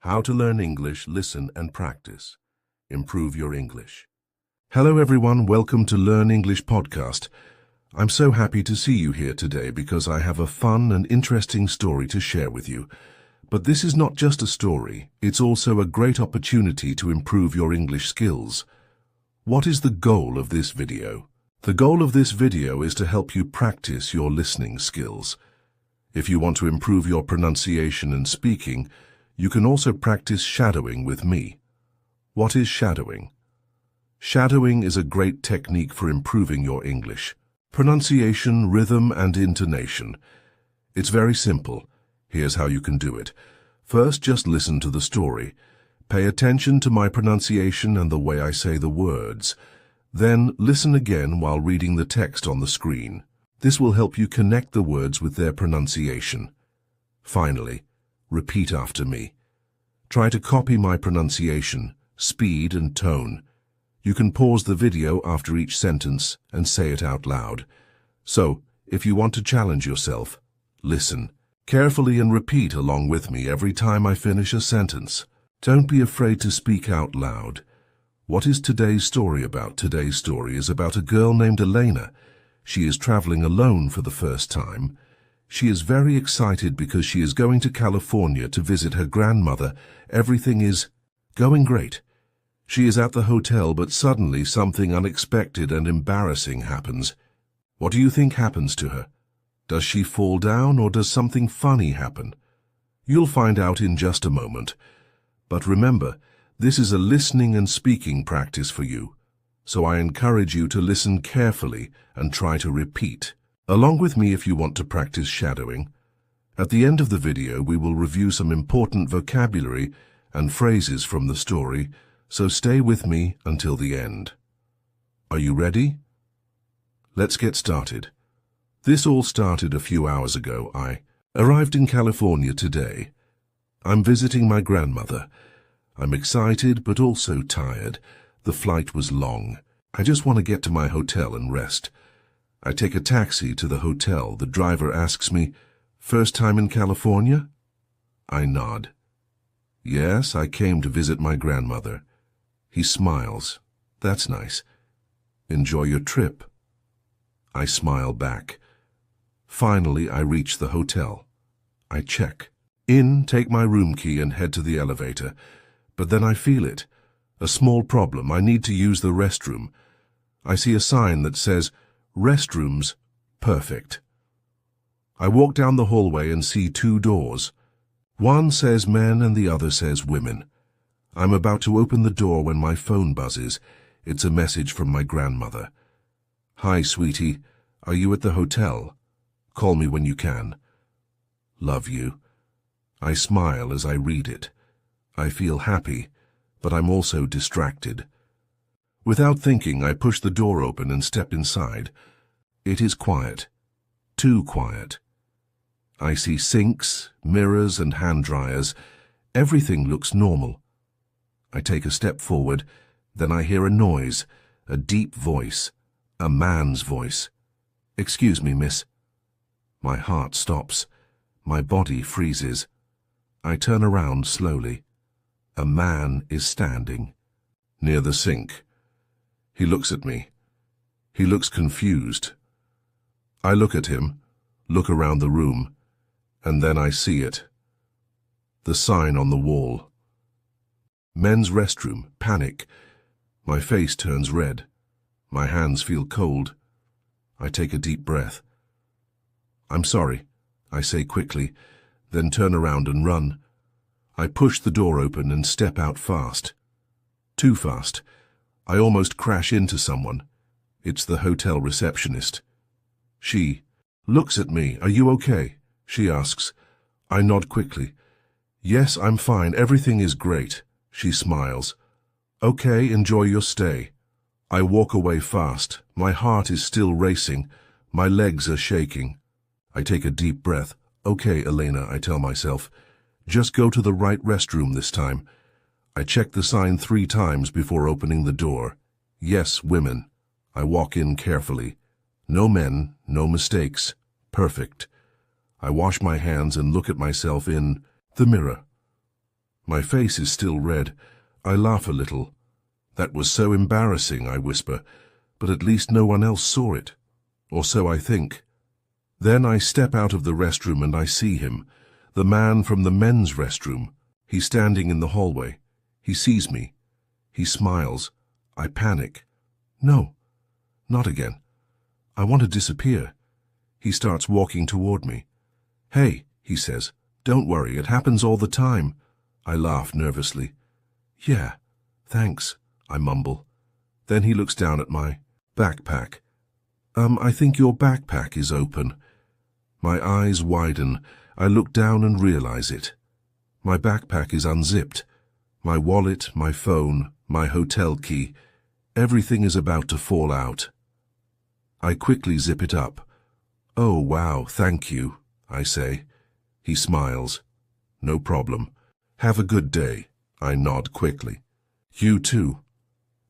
How to learn English, listen and practice. Improve your English. Hello everyone, welcome to Learn English podcast. I'm so happy to see you here today because I have a fun and interesting story to share with you. But this is not just a story, it's also a great opportunity to improve your English skills. What is the goal of this video? The goal of this video is to help you practice your listening skills. If you want to improve your pronunciation and speaking, you can also practice shadowing with me. What is shadowing? Shadowing is a great technique for improving your English. Pronunciation, rhythm, and intonation. It's very simple. Here's how you can do it. First, just listen to the story. Pay attention to my pronunciation and the way I say the words. Then, listen again while reading the text on the screen. This will help you connect the words with their pronunciation. Finally, repeat after me. Try to copy my pronunciation, speed, and tone. You can pause the video after each sentence and say it out loud. So, if you want to challenge yourself, listen carefully and repeat along with me every time I finish a sentence. Don't be afraid to speak out loud. What is today's story about? Today's story is about a girl named Elena. She is traveling alone for the first time. She is very excited because she is going to California to visit her grandmother. Everything is going great. She is at the hotel, but suddenly something unexpected and embarrassing happens. What do you think happens to her? Does she fall down or does something funny happen? You'll find out in just a moment. But remember, this is a listening and speaking practice for you. So I encourage you to listen carefully and try to repeat, along with me if you want to practice shadowing. At the end of the video, we will review some important vocabulary and phrases from the story, so stay with me until the end. Are you ready? Let's get started. This all started a few hours ago. I arrived in California today. I'm visiting my grandmother. I'm excited but also tired. The flight was long. I just want to get to my hotel and rest. I take a taxi to the hotel. The driver asks me, "First time in California?" I nod. "Yes, I came to visit my grandmother." He smiles. "That's nice. Enjoy your trip." I smile back. Finally, I reach the hotel. I check in, take my room key and head to the elevator. But then I feel it. A small problem. I need to use the restroom. I see a sign that says, "Restrooms, perfect." I walk down the hallway and see two doors. One says men and the other says women. I'm about to open the door when my phone buzzes. It's a message from my grandmother. "Hi, sweetie. Are you at the hotel? Call me when you can. Love you." I smile as I read it. I feel happy, but I'm also distracted. Without thinking, I push the door open and step inside. It is quiet. Too quiet. I see sinks, mirrors, and hand dryers. Everything looks normal. I take a step forward, then I hear a noise, a deep voice, a man's voice. "Excuse me, miss." My heart stops. My body freezes. I turn around slowly. A man is standing near the sink. He looks at me. He looks confused. I look at him, look around the room, and then I see it. The sign on the wall. Men's restroom, panic. My face turns red. My hands feel cold. I take a deep breath. "I'm sorry," I say quickly, then turn around and run. I push the door open and step out fast. Too fast. I almost crash into someone. It's the hotel receptionist. She looks at me. "Are you okay?" she asks. I nod quickly. "Yes, I'm fine. Everything is great." She smiles. "Okay, enjoy your stay." I walk away fast. My heart is still racing. My legs are shaking. I take a deep breath. "Okay, Elena," I tell myself. "Just go to the right restroom this time." I check the sign 3 times before opening the door. Yes, women. I walk in carefully. No men, no mistakes. Perfect. I wash my hands and look at myself in the mirror. My face is still red. I laugh a little. That was so embarrassing, I whisper, but at least no one else saw it. Or so I think. Then I step out of the restroom and I see him, the man from the men's restroom. He's standing in the hallway. He sees me. He smiles. I panic. No, not again. I want to disappear. He starts walking toward me. Hey, he says, don't worry, it happens all the time. I laugh nervously. Yeah, thanks, I mumble. Then he looks down at my backpack. I think your backpack is open. My eyes widen. I look down and realize it. My backpack is unzipped. My wallet, my phone, my hotel key, everything is about to fall out. I quickly zip it up. Oh, wow, thank you, I say. He smiles. No problem. Have a good day. I nod quickly. You too.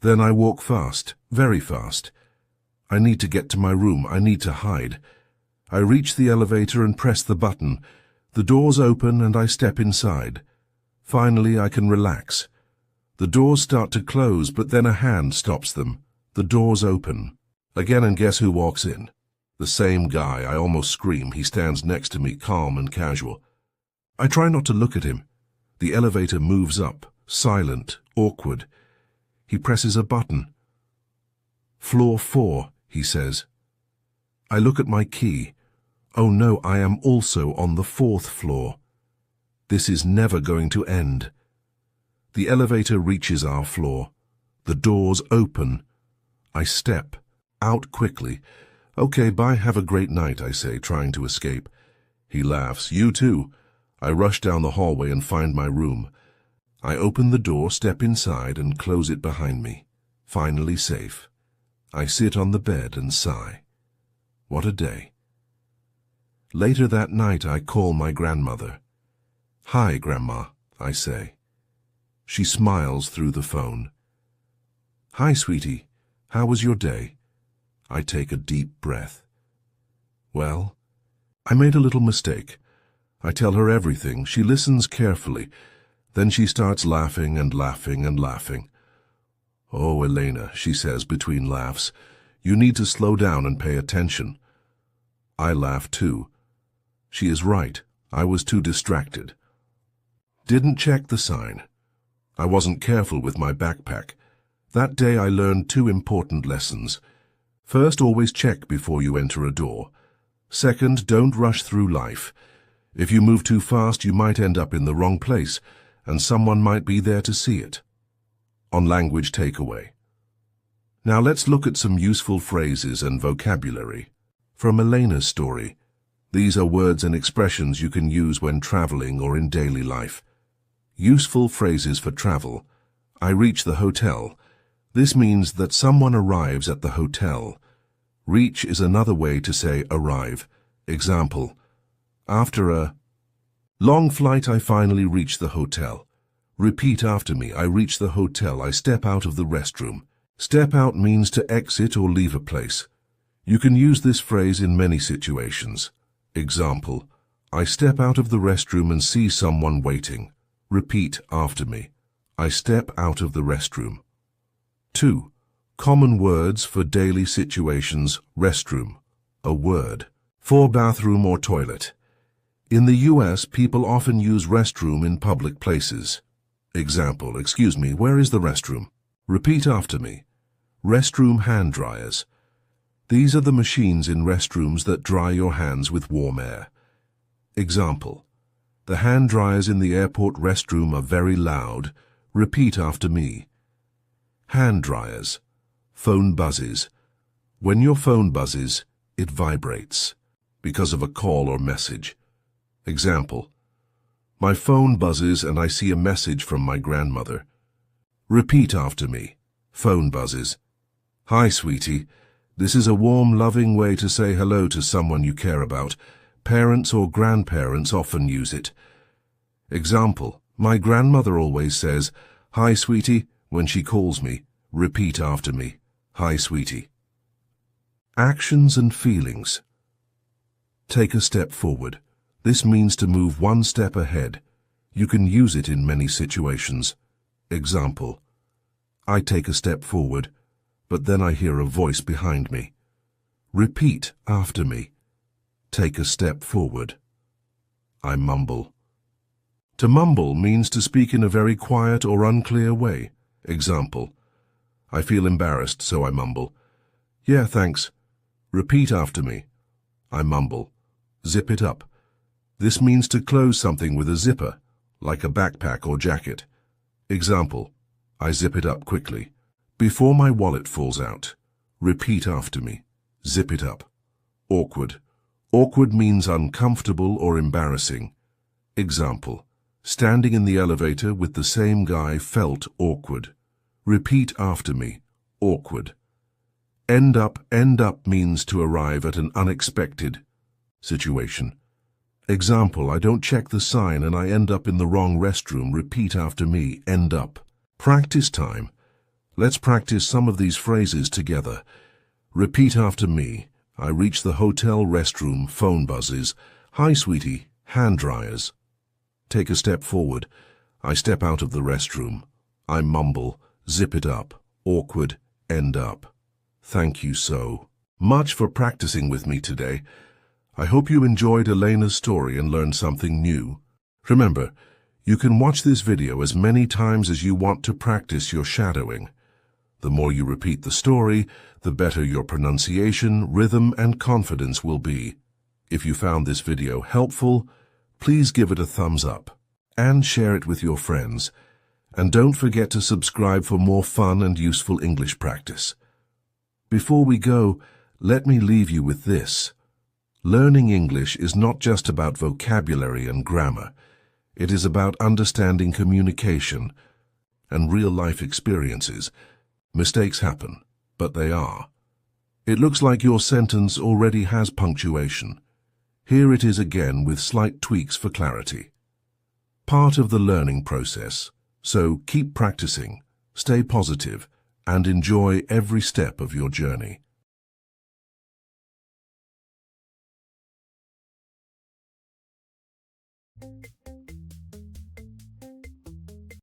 Then I walk fast, very fast. I need to get to my room. I need to hide. I reach the elevator and press the button. The doors open and I step inside. Finally, I can relax. The doors start to close, but then a hand stops them. The doors open. Again, and guess who walks in? The same guy. I almost scream. He stands next to me, calm and casual. I try not to look at him. The elevator moves up, silent, awkward. He presses a button. Floor 4, he says. I look at my key. Oh no, I am also on the 4th floor. This is never going to end. The elevator reaches our floor. The doors open. I step out quickly. Okay, bye, have a great night, I say, trying to escape. He laughs. You too. I rush down the hallway and find my room. I open the door, step inside, and close it behind me. Finally safe. I sit on the bed and sigh. What a day. Later that night, I call my grandmother. Hi, Grandma, I say. She smiles through the phone. Hi, sweetie. How was your day? I take a deep breath. Well, I made a little mistake. I tell her everything. She listens carefully. Then she starts laughing and laughing and laughing. Oh, Elena, she says between laughs, you need to slow down and pay attention. I laugh too. She is right. I was too distracted. Didn't check the sign. I wasn't careful with my backpack. That day I learned 2 important lessons. First, always check before you enter a door. Second, don't rush through life. If you move too fast, you might end up in the wrong place, and someone might be there to see it. On language takeaway. Now let's look at some useful phrases and vocabulary. From Elena's story. These are words and expressions you can use when traveling or in daily life. Useful phrases for travel. I reach the hotel. This means that someone arrives at the hotel. Reach is another way to say arrive. Example, after a long flight, I finally reach the hotel. Repeat after me. I reach the hotel. I step out of the restroom. Step out means to exit or leave a place. You can use this phrase in many situations. Example, I step out of the restroom and see someone waiting. Repeat after me. I step out of the restroom. 2. Common words for daily situations. Restroom, a word. For bathroom or toilet. In the US, people often use restroom in public places. Example, excuse me, where is the restroom? Repeat after me. Restroom hand dryers. These are the machines in restrooms that dry your hands with warm air. Example, the hand dryers in the airport restroom are very loud. Repeat after me. Hand dryers. Phone buzzes. When your phone buzzes, it vibrates because of a call or message. Example, my phone buzzes and I see a message from my grandmother. Repeat after me. Phone buzzes. Hi, sweetie. This is a warm, loving way to say hello to someone you care about. Parents or grandparents often use it. Example, my grandmother always says, hi, sweetie, when she calls me. Repeat after me. Hi, sweetie. Actions and feelings. Take a step forward. This means to move one step ahead. You can use it in many situations. Example: I take a step forward, but then I hear a voice behind me. Repeat after me. Take a step forward. I mumble. To mumble means to speak in a very quiet or unclear way. Example: I feel embarrassed, so I mumble. Yeah, thanks. Repeat after me. I mumble. Zip it up. This means to close something with a zipper, like a backpack or jacket. Example: I zip it up quickly. Before my wallet falls out. Repeat after me. Zip it up. Awkward. Awkward means uncomfortable or embarrassing. Example: standing in the elevator with the same guy felt awkward. Repeat after me. Awkward. End up means to arrive at an unexpected situation. Example: I don't check the sign and I end up in the wrong restroom. Repeat after me. End up. Practice time. Let's practice some of these phrases together. Repeat after me. I reach the hotel restroom. Phone buzzes. Hi, sweetie. Hand dryers. Take a step forward. I step out of the restroom. I mumble. Zip it up. Awkward. End up. Thank you so much for practicing with me today. I hope you enjoyed Elena's story and learned something new. Remember, you can watch this video as many times as you want to practice your shadowing. The more you repeat the story, the better your pronunciation, rhythm, and confidence will be. If you found this video helpful, please give it a thumbs up and share it with your friends. And don't forget to subscribe for more fun and useful English practice. Before we go, let me leave you with this. Learning English is not just about vocabulary and grammar. It is about understanding communication and real-life experiences. Mistakes happen, but they are. It looks like your sentence already has punctuation. Here it is again with slight tweaks for clarity. Part of the learning process, so keep practicing, stay positive, and enjoy every step of your journey.